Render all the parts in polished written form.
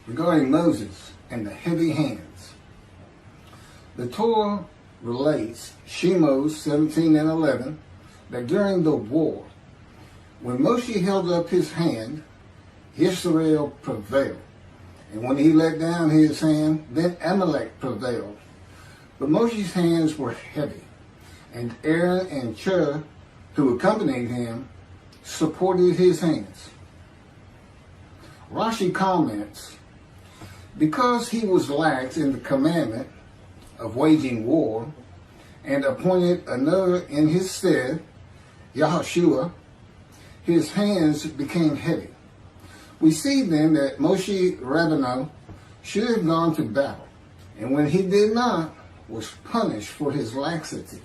regarding Moses and the heavy hands. The Torah relates, Shemos 17 and 11, that during the war, when Moshe held up his hand, Yisroel prevailed. And when he let down his hand, then Amalek prevailed. But Moshe's hands were heavy, and Aaron and Chur, who accompanied him, supported his hands. Rashi comments, because he was lax in the commandment of waging war, and appointed another in his stead, Yehoshua, his hands became heavy. We see then that Moshe Rabbeinu should have gone to battle, and when he did not, was punished for his laxity.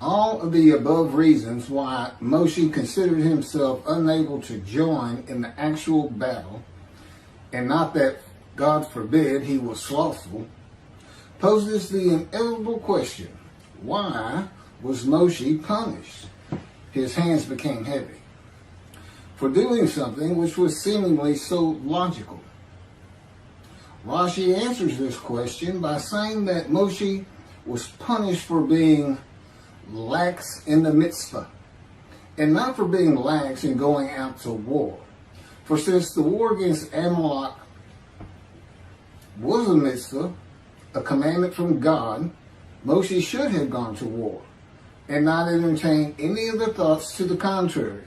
All of the above reasons why Moshe considered himself unable to join in the actual battle, and not that, God forbid, he was slothful, poses the inevitable question, why was Moshe punished? His hands became heavy for doing something which was seemingly so logical. Rashi answers this question by saying that Moshe was punished for being lax in the Mitzvah, and not for being lax in going out to war. For since the war against Amalek was a Mitzvah, a commandment from God, Moshe should have gone to war, and not entertain any of the thoughts to the contrary,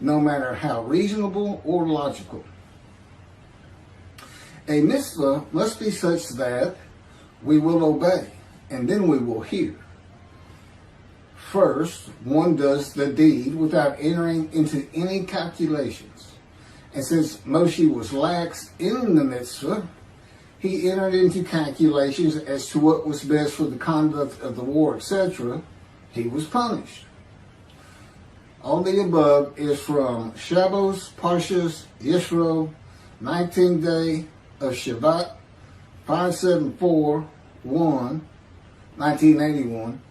no matter how reasonable or logical. A mitzvah must be such that we will obey, and then we will hear. First, one does the deed without entering into any calculations. And since Moshe was lax in the mitzvah, he entered into calculations as to what was best for the conduct of the war, etc. He was punished. All the above is from Shemos, Parshas, Yisroel, 19th day of Shabbat, 574-1, 1981,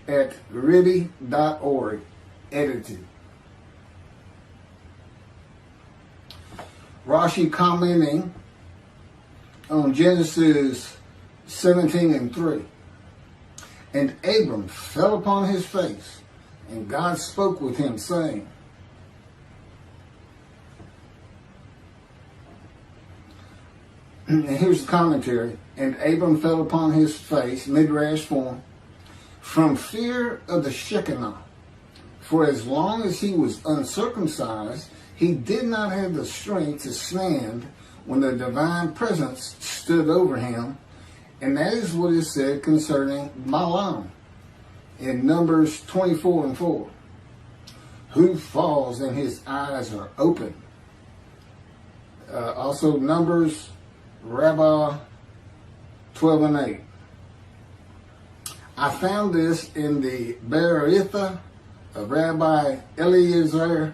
at Ribby.org, edited. Rashi commenting on Genesis 17 and 3. And Abram fell upon his face, and God spoke with him, saying, and here's the commentary, and Abram fell upon his face, midrash form, from fear of the Shekinah. For as long as he was uncircumcised, he did not have the strength to stand when the divine presence stood over him. And that is what is said concerning Balaam in Numbers 24 and 4. Who falls and his eyes are open. Also Numbers, Rabbi 12 and 8. I found this in the Beritha of Rabbi Eliezer,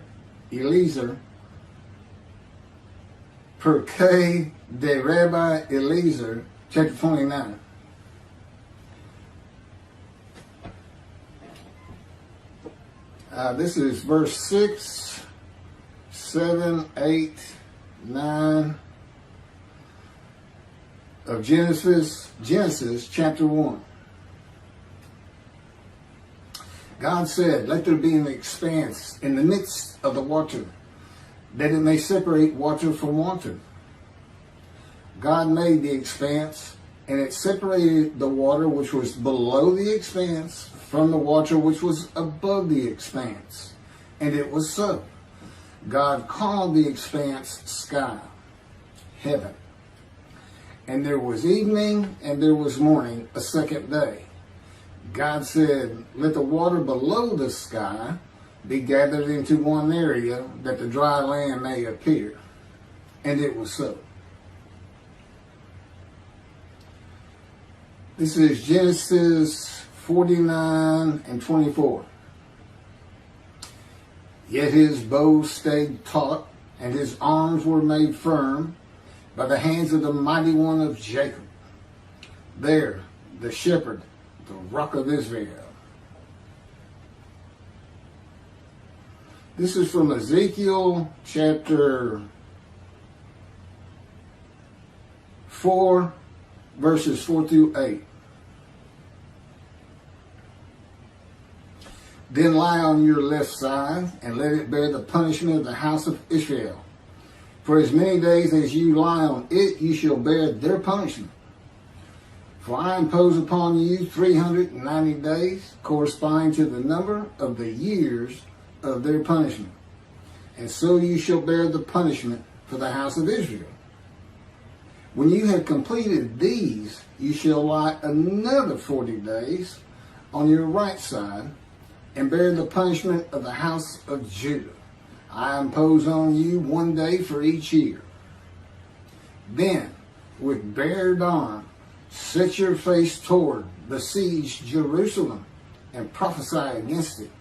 Perkei de Rabbi Eliezer, chapter 29. This is verse 6, 7, 8, 9 of Genesis chapter 1. God said, let there be an expanse in the midst of the water, that it may separate water from water. God made the expanse, and it separated the water which was below the expanse from the water which was above the expanse. And it was so. God called the expanse sky, heaven. And there was evening and there was morning, a second day. God said, let the water below the sky be gathered into one area, that the dry land may appear. And it was so. This is Genesis 49 and 24. Yet his bow stayed taut, and his arms were made firm by the hands of the mighty one of Jacob. There, the shepherd, the rock of Israel. This is from Ezekiel chapter 4, verses 4 through 8. Then lie on your left side, and let it bear the punishment of the house of Israel. For as many days as you lie on it, you shall bear their punishment. For I impose upon you 390 days, corresponding to the number of the years of their punishment. And so you shall bear the punishment for the house of Israel. When you have completed these, you shall lie another 40 days on your right side, and bear the punishment of the house of Judah. I impose on you 1 day for each year. Then, with bared arm, set your face toward besieged Jerusalem, and prophesy against it.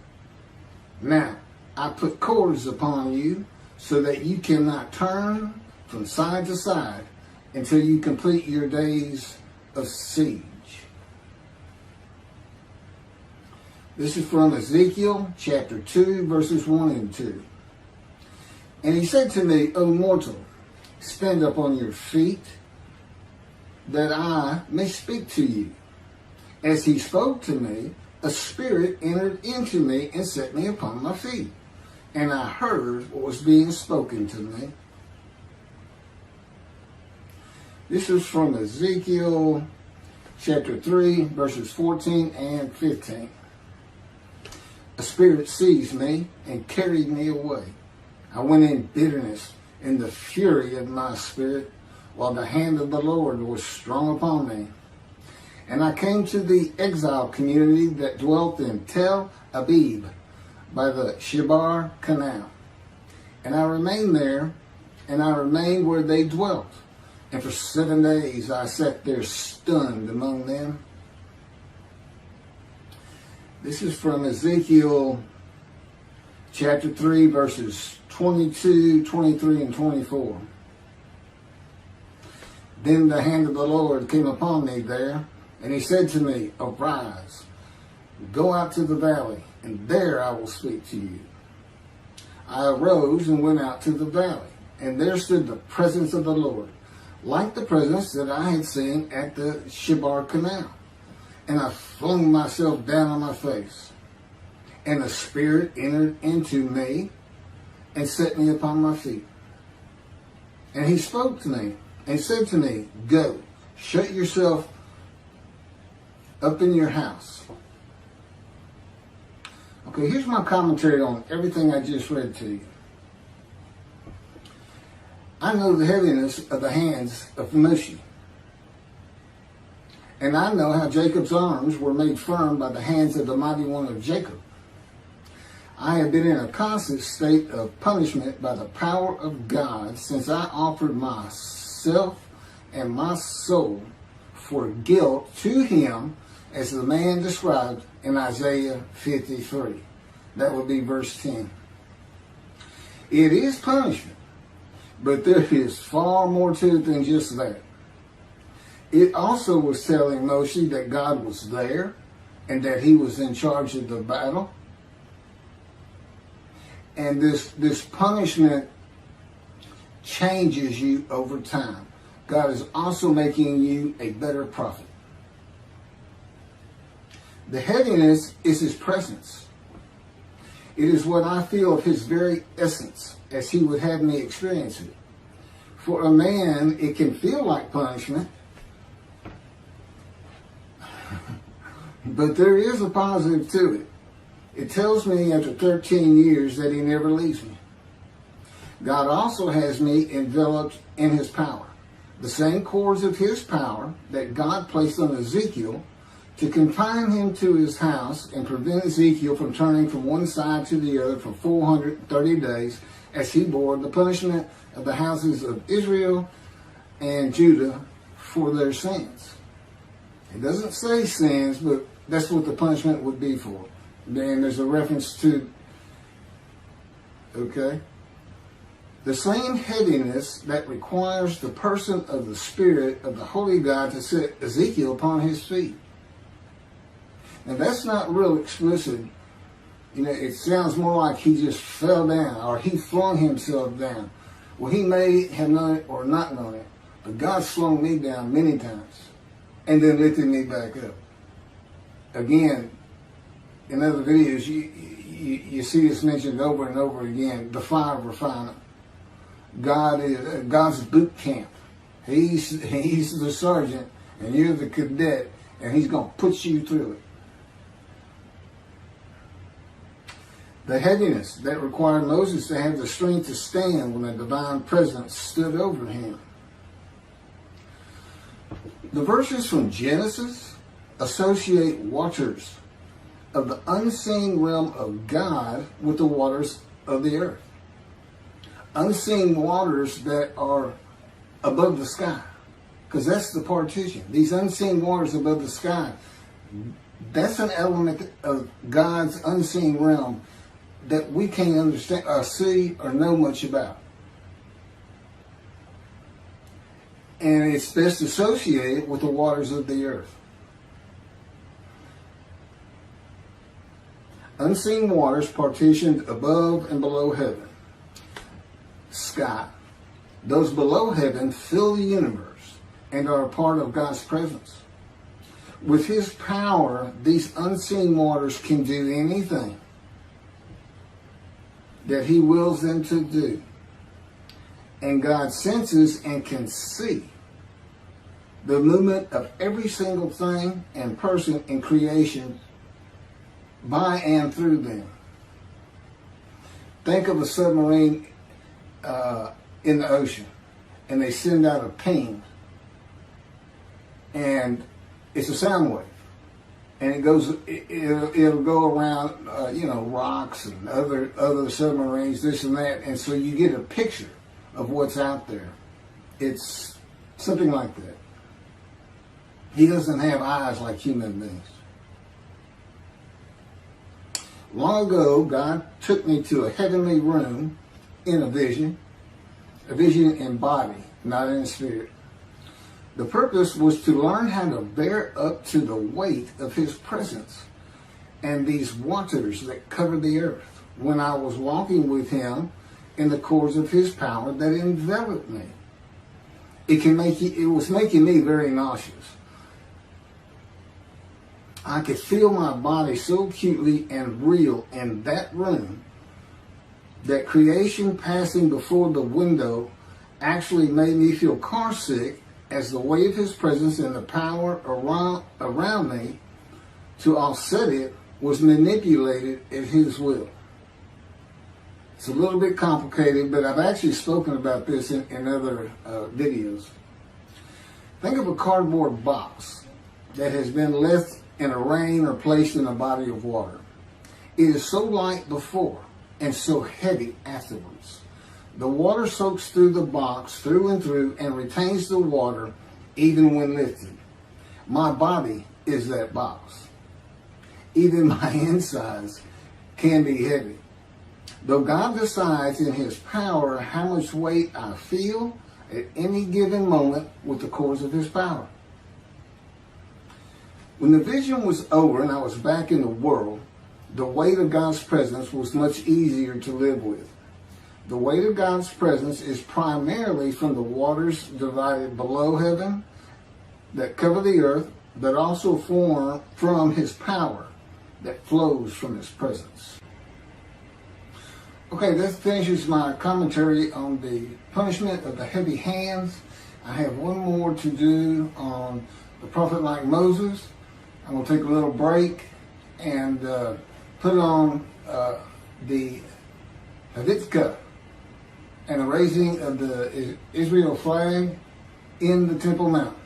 Now, I put cords upon you, so that you cannot turn from side to side until you complete your days of siege. This is from Ezekiel chapter 2, verses 1 and 2. And he said to me, O mortal, stand up on your feet, that I may speak to you. As he spoke to me, a spirit entered into me and set me upon my feet. And I heard what was being spoken to me. This is from Ezekiel chapter 3, verses 14 and 15. A spirit seized me and carried me away. I went in bitterness in the fury of my spirit, while the hand of the Lord was strong upon me. And I came to the exile community that dwelt in Tel Abib by the Shebar Canal. And I remained there, and I remained where they dwelt. And for 7 days I sat there stunned among them. This is from Ezekiel chapter 3, verses 22, 23, and 24. Then the hand of the Lord came upon me there, and he said to me, Arise, go out to the valley, and there I will speak to you. I arose and went out to the valley, and there stood the presence of the Lord, like the presence that I had seen at the Shebar Canal. And I flung myself down on my face, and the Spirit entered into me and set me upon my feet. And he spoke to me and said to me, Go, shut yourself up in your house. Okay, here's my commentary on everything I just read to you. I know the heaviness of the hands of Moshe. And I know how Jacob's arms were made firm by the hands of the mighty one of Jacob. I have been in a constant state of punishment by the power of God since I offered myself and my soul for guilt to him, as the man described in Isaiah 53. That would be verse 10. It is punishment, but there is far more to it than just that. It also was telling Moshe that God was there and that he was in charge of the battle. And this punishment changes you over time. God is also making you a better prophet. The heaviness is his presence. It is what I feel of his very essence, as he would have me experience it. For a man, it can feel like punishment, but there is a positive to it. It tells me after 13 years that he never leaves me. God also has me enveloped in his power. The same cords of his power that God placed on Ezekiel to confine him to his house and prevent Ezekiel from turning from one side to the other for 430 days as he bore the punishment of the houses of Israel and Judah for their sins. It doesn't say sins, but that's what the punishment would be for. Then there's a reference to, okay? The same heaviness that requires the person of the Spirit of the Holy God to set Ezekiel upon his feet. And that's not real explicit. You know, it sounds more like he just fell down or he flung himself down. Well, he may have known it or not known it, But God slowed me down many times and then lifted me back up. Again, in other videos, you see this mentioned over and over again, the fire refiner. God is God's boot camp. He's the sergeant and you're the cadet, and he's going to put you through it. The heaviness that required Moses to have the strength to stand when the divine presence stood over him. The verses from Genesis associate waters of the unseen realm of God with the waters of the earth. Unseen waters that are above the sky. Because that's the partition. These unseen waters above the sky, that's an element of God's unseen realm that we can't understand or see or know much about. And it's best associated with the waters of the earth. Unseen waters partitioned above and below heaven. Sky. Those below heaven fill the universe and are a part of God's presence. With his power, these unseen waters can do anything that he wills them to do. And God senses and can see the movement of every single thing and person in creation by and through them. Think of a submarine in the ocean, and they send out a ping, and it's a sound wave, and it'll go around rocks and other submarines, this and that, and so you get a picture of what's out there. It's something like that. He doesn't have eyes like human beings. Long ago, God took me to a heavenly room in a vision in body, not in spirit. The purpose was to learn how to bear up to the weight of his presence and these waters that cover the earth when I was walking with him in the cords of his power that enveloped me. It was making me very nauseous. I could feel my body so acutely and real in that room that creation passing before the window actually made me feel car sick, as the weight of his presence and the power around me to offset it was manipulated at his will. It's a little bit complicated, but I've actually spoken about this in other videos. Think of a cardboard box that has been left in a rain or placed in a body of water. It is so light before and so heavy afterwards. The water soaks through the box through and through and retains the water even when lifted. My body is that box. Even my insides can be heavy. Though God decides in his power how much weight I feel at any given moment with the cords of his power. When the vision was over and I was back in the world, the weight of God's presence was much easier to live with. The weight of God's presence is primarily from the waters divided below heaven that cover the earth, but also form from his power that flows from his presence. Okay, that finishes my commentary on the punishment of the heavy hands. I have one more to do on the prophet like Moses. I'm going to take a little break and put on the Havitzka and the raising of the Israel flag in the Temple Mount.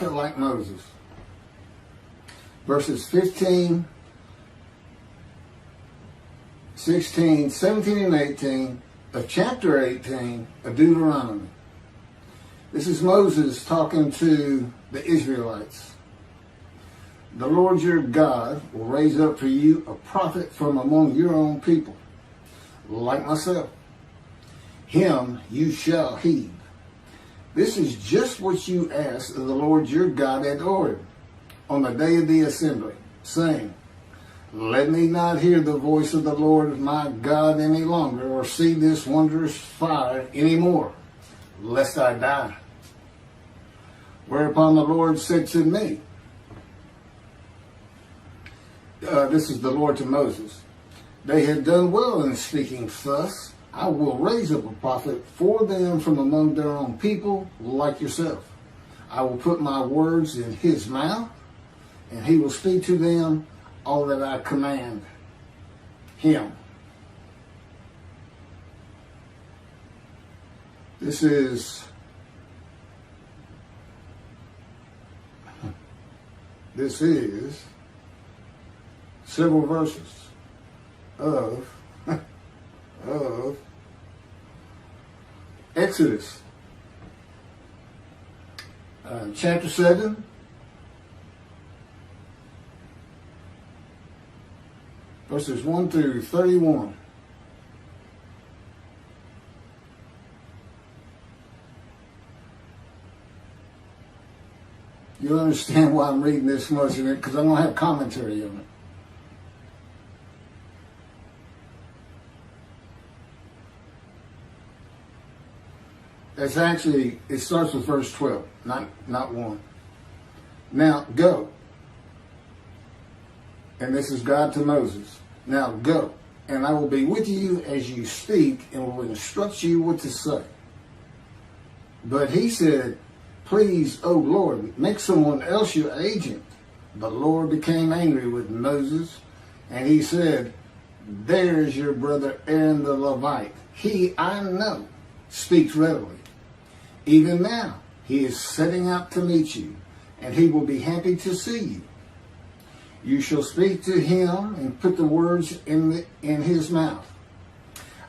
prophet like Moses. Verses 15, 16, 17, and 18 of chapter 18 of Deuteronomy. This is Moses talking to the Israelites. The Lord your God will raise up for you a prophet from among your own people, like myself. Him you shall heed. This is just what you asked of the Lord your God at ordered on the day of the assembly, saying, let me not hear the voice of the Lord my God any longer, or see this wondrous fire any more, lest I die. Whereupon the Lord said to me, this is the Lord to Moses, they had done well in speaking thus. I will raise up a prophet for them from among their own people, like yourself. I will put my words in his mouth, and he will speak to them all that I command him. This is several verses of Exodus, chapter 7, verses 1 through 31. You'll understand why I'm reading this much of it, because I'm going to have commentary on it. It's actually, it starts with verse 12, not 1. Now go. And this is God to Moses. Now go, and I will be with you as you speak, and will instruct you what to say. But he said, please, O Lord, make someone else your agent. The Lord became angry with Moses, and he said, there is your brother Aaron the Levite. He, I know, speaks readily. Even now, he is setting out to meet you, and he will be happy to see you. You shall speak to him and put the words in his mouth.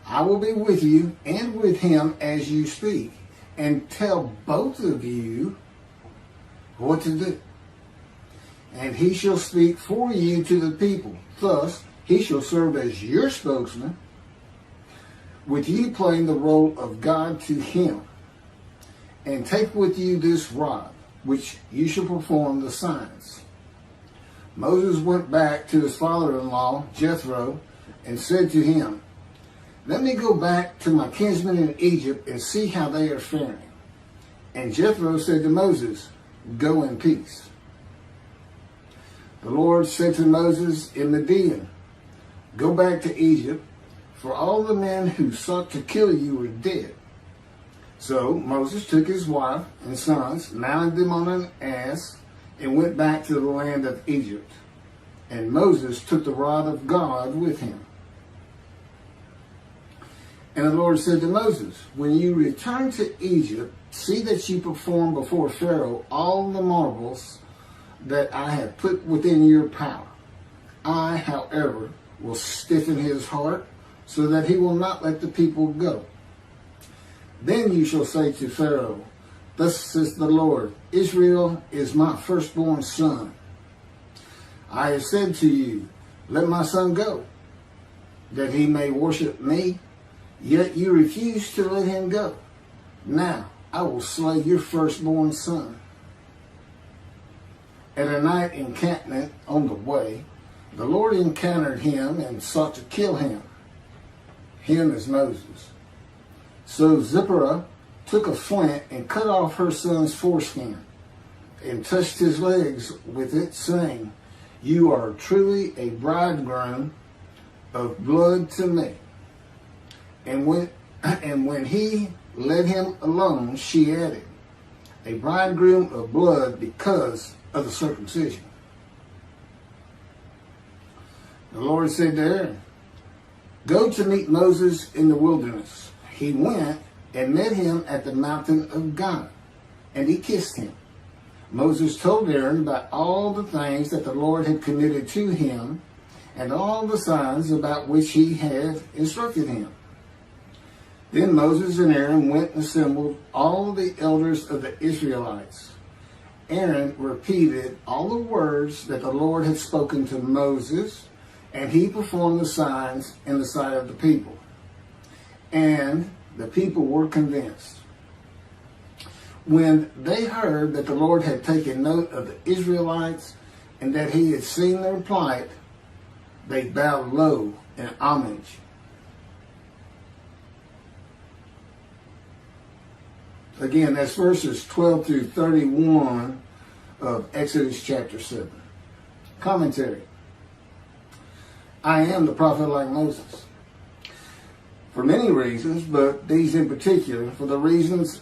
I will be with you and with him as you speak, and tell both of you what to do. And he shall speak for you to the people. Thus, he shall serve as your spokesman, with you playing the role of God to him. And take with you this rod, which you shall perform the signs. Moses went back to his father-in-law, Jethro, and said to him, let me go back to my kinsmen in Egypt and see how they are faring. And Jethro said to Moses, go in peace. The Lord said to Moses in Midian, go back to Egypt, for all the men who sought to kill you are dead. So Moses took his wife and sons, mounted them on an ass, and went back to the land of Egypt. And Moses took the rod of God with him. And the Lord said to Moses, when you return to Egypt, see that you perform before Pharaoh all the marvels that I have put within your power. I, however, will stiffen his heart, so that he will not let the people go. Then you shall say to Pharaoh, thus says the Lord, Israel is my firstborn son. I have said to you, let my son go, that he may worship me, yet you refuse to let him go. Now I will slay your firstborn son. At a night encampment on the way, the Lord encountered him and sought to kill him. Him is Moses. So Zipporah took a flint and cut off her son's foreskin and touched his legs with it, saying, you are truly a bridegroom of blood to me. And when he let him alone, she added, a bridegroom of blood because of the circumcision. The Lord said to Aaron, go to meet Moses in the wilderness. He went and met him at the mountain of God, and he kissed him. Moses told Aaron about all the things that the Lord had committed to him and all the signs about which he had instructed him. Then Moses and Aaron went and assembled all the elders of the Israelites. Aaron repeated all the words that the Lord had spoken to Moses, and he performed the signs in the sight of the people. And the people were convinced. When they heard that the Lord had taken note of the Israelites and that he had seen their plight, they bowed low in homage. Again, that's verses 12 through 31 of Exodus chapter 7. Commentary. I am the prophet like Moses. For many reasons, but these in particular, for the reasons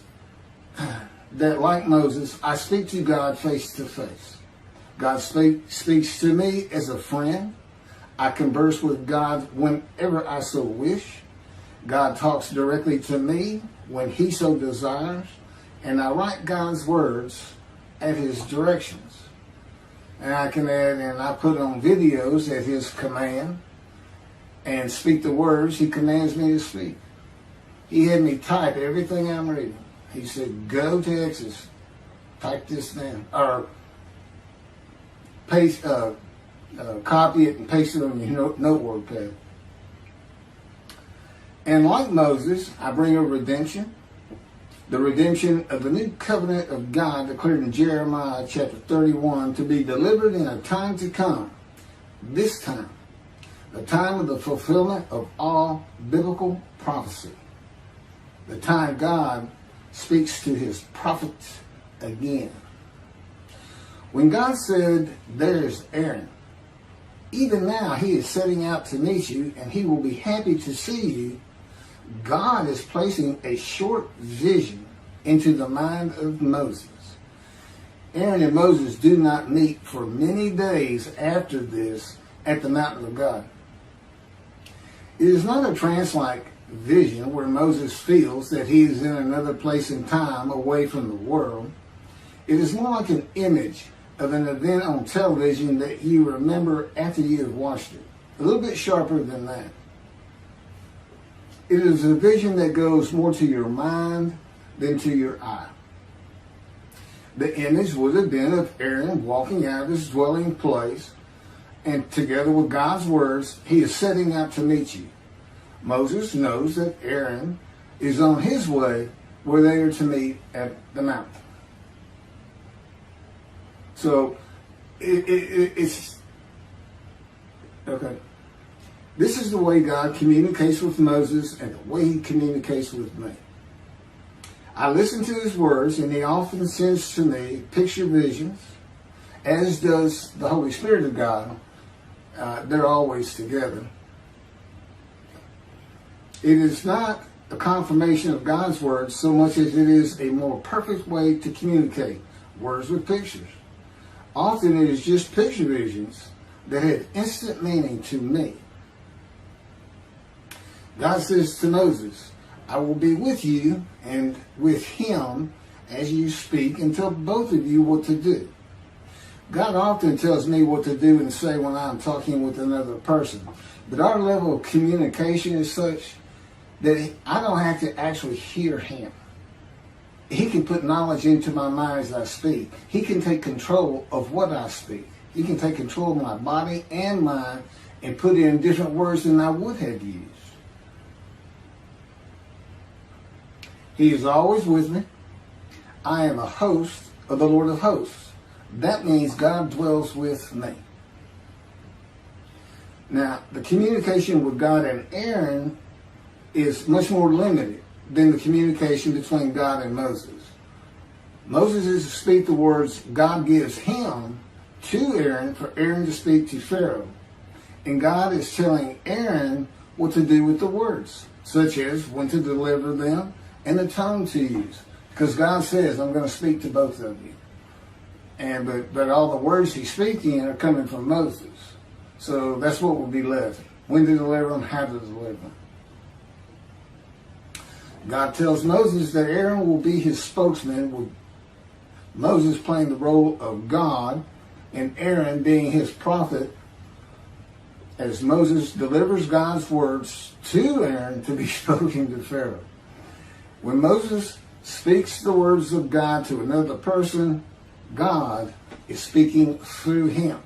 that, like Moses, I speak to God face to face. God speaks to me as a friend. I converse with God whenever I so wish. God talks directly to me when he so desires. And I write God's words at his directions. And I can add, and I put on videos at his command and speak the words he commands me to speak. He had me type everything I'm reading. He said, go to Exodus, type this down, or paste, copy it and paste it on your notebook pad. And like Moses, I bring a redemption, the redemption of the new covenant of God declared in Jeremiah chapter 31 to be delivered in a time to come. This time, the time of the fulfillment of all biblical prophecy. The time God speaks to his prophets again. When God said, there's Aaron, even now he is setting out to meet you and he will be happy to see you, God is placing a short vision into the mind of Moses. Aaron and Moses do not meet for many days after this at the mountain of God. It is not a trance-like vision where Moses feels that he is in another place and time away from the world. It is more like an image of an event on television that you remember after you have watched it. A little bit sharper than that. It is a vision that goes more to your mind than to your eye. The image would have been of Aaron walking out of his dwelling place, and together with God's words, he is setting out to meet you. Moses knows that Aaron is on his way where they are to meet at the mountain. So, it's okay. This is the way God communicates with Moses and the way he communicates with me. I listen to his words, and he often sends to me picture visions, as does the Holy Spirit of God. They're always together. It is not a confirmation of God's words so much as it is a more perfect way to communicate words with pictures. Often it is just picture visions that have instant meaning to me. God says to Moses, I will be with you and with him as you speak and tell both of you what to do. God often tells me what to do and say when I'm talking with another person. But our level of communication is such that I don't have to actually hear him. He can put knowledge into my mind as I speak. He can take control of what I speak. He can take control of my body and mind and put in different words than I would have used. He is always with me. I am a host of the Lord of hosts. That means God dwells with me. Now, the communication with God and Aaron is much more limited than the communication between God and Moses. Moses is to speak the words God gives him to Aaron for Aaron to speak to Pharaoh. And God is telling Aaron what to do with the words, such as when to deliver them and the tone to use. Because God says, I'm going to speak to both of you. But all the words he's speaking are coming from Moses. So that's what will be left. When to deliver them, how to deliver them. God tells Moses that Aaron will be his spokesman Moses playing the role of God and Aaron being his prophet, as Moses delivers God's words to Aaron to be spoken to Pharaoh. When Moses speaks the words of God to another person, God is speaking through him,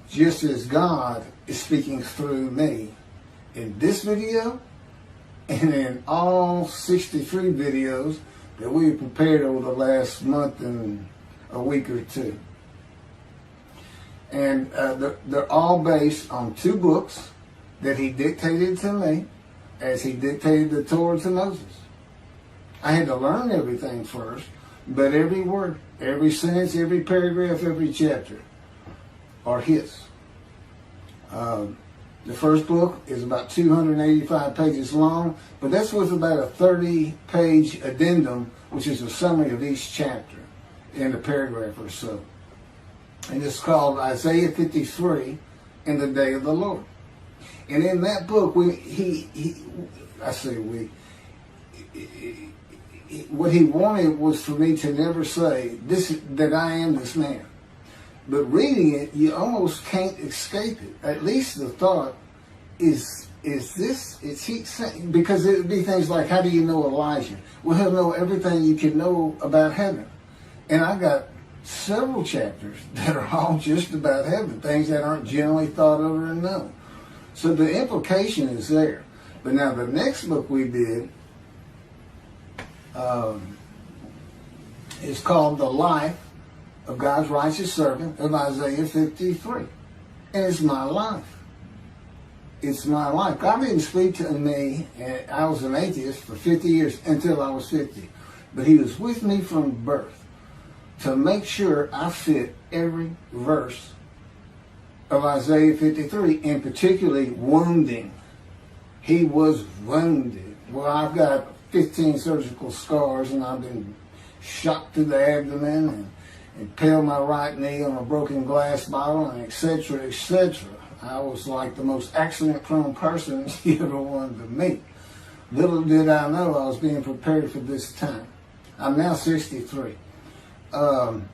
just as God is speaking through me in this video and in all 63 videos that we prepared over the last month and a week or two. And they're all based on two books that he dictated to me as he dictated the Torah to Moses. I had to learn everything first, but every word, every sentence, every paragraph, every chapter are his. The first book is about 285 pages long, but that's with about a 30-page addendum, which is a summary of each chapter in a paragraph or so. And it's called Isaiah 53 in the Day of the Lord. And in that book, what he wanted was for me to never say that I am this man. But reading it, you almost can't escape it. At least the thought is he saying, because it would be things like, how do you know Elijah? Well, he'll know everything you can know about heaven. And I got several chapters that are all just about heaven, things that aren't generally thought of or known. So the implication is there. But now the next book we did is called The Life of God's Righteous Servant of Isaiah 53. And it's my life. It's my life. God didn't speak to me, and I was an atheist for 50 years until I was 50. But he was with me from birth to make sure I fit every verse of Isaiah 53, and particularly wounding. He was wounded. Well, I've got 15 surgical scars, and I've been shot through the abdomen and impaled my right knee on a broken glass bottle, and etc., etc. I was like the most accident-prone person you ever wanted to meet. Little did I know I was being prepared for this time. I'm now 63. And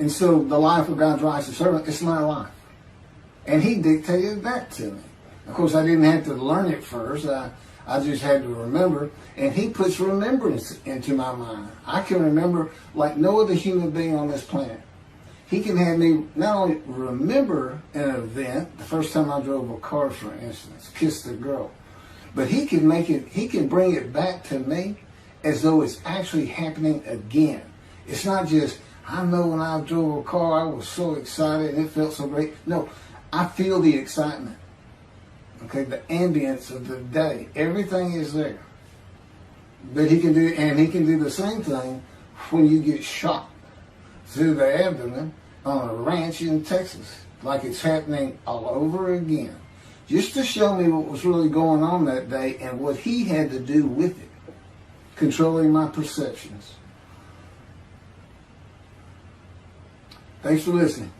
so the life of God's righteous servant, it's my life. And he dictated that to me. Of course, I didn't have to learn it first. I just had to remember. And he puts remembrance into my mind. I can remember like no other human being on this planet. He can have me not only remember an event, the first time I drove a car, for instance, kissed a girl, but he can bring it back to me as though it's actually happening again. It's not just, I know when I drove a car, I was so excited and it felt so great. No, I feel the excitement. Okay, the ambience of the day. Everything is there. But he can do the same thing when you get shot through the abdomen on a ranch in Texas, like it's happening all over again. Just to show me what was really going on that day and what he had to do with it, controlling my perceptions. Thanks for listening.